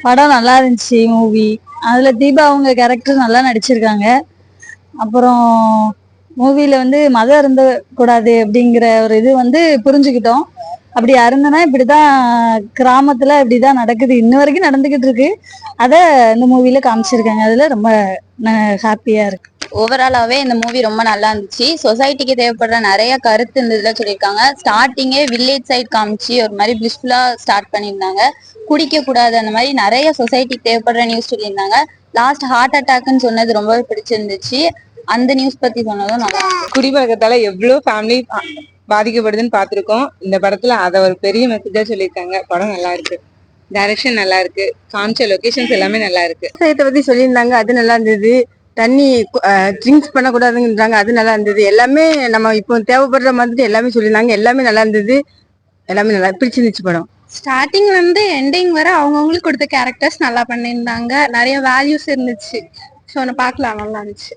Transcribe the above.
படம் நல்லா இருந்துச்சு மூவி. அதுல தீபா அவங்க கேரக்டர் நல்லா நடிச்சிருக்காங்க. அப்புறம் மூவில வந்து மதம் இருந்த கூடாது அப்படிங்கிற ஒரு இது வந்து புரிஞ்சுக்கிட்டோம். அப்படி அருந்தனா இப்படிதான் கிராமத்துல இப்படிதான் நடக்குது, இன்ன வரைக்கும் நடந்துகிட்டு இருக்கு. அத இந்த மூவில காமிச்சிருக்காங்க. அதுல ரொம்ப ஹாப்பியா இருக்கு. ஓவராலாவே இந்த மூவி ரொம்ப நல்லா இருந்துச்சு. சொசைட்டிக்கு தேவைப்படுற நிறைய கருத்து இந்த இதுல சொல்லியிருக்காங்க. ஸ்டார்டிங்கே வில்லேஜ் சைட் காமிச்சு ஒரு மாதிரி பிளிஸ்ஃபுல்லா ஸ்டார்ட் பண்ணியிருந்தாங்க. குடிக்க கூடாது அந்த மாதிரி நிறைய சொசைட்டிக்கு தேவைப்படுற நியூஸ் சொல்லியிருந்தாங்க. லாஸ்ட் ஹார்ட் அட்டாக்னு சொன்னது ரொம்பவே பிடிச்சிருந்துச்சு. அந்த நியூஸ் பத்தி சொன்னதும் நல்லா இருந்துச்சு. குடிப்பழக்கத்தால எவ்வளவு ஃபேமிலி பாதிக்கப்படுதுன்னு பார்த்திருக்கோம். இந்த படத்துல அதை ஒரு பெரிய மெசேஜா சொல்லியிருக்காங்க. படம் நல்லா இருக்கு, டைரக்ஷன் நல்லா இருக்கு, காமிச்ச லொகேஷன்ஸ் எல்லாமே நல்லா இருக்கு. விவசாயத்தை பத்தி சொல்லியிருந்தாங்க, அது நல்லா இருந்தது. தண்ணி ட்ரிங்க்ஸ் பண்ணக்கூடாதுன்றாங்க, அது நல்லா இருந்தது. எல்லாமே நம்ம இப்போ தேவைப்படுற மாதிரி எல்லாமே சொல்லியிருந்தாங்க. எல்லாமே நல்லா இருந்தது, எல்லாமே நல்லா பிடிச்சிருந்துச்சு படம். ஸ்டார்டிங்ல இருந்து எண்டிங் வரை அவங்கவுங்களுக்கு கொடுத்த கேரக்டர்ஸ் நல்லா பண்ணியிருந்தாங்க. நிறைய வேல்யூஸ் இருந்துச்சு. ஸோ பார்க்கலாம், நல்லா இருந்துச்சு.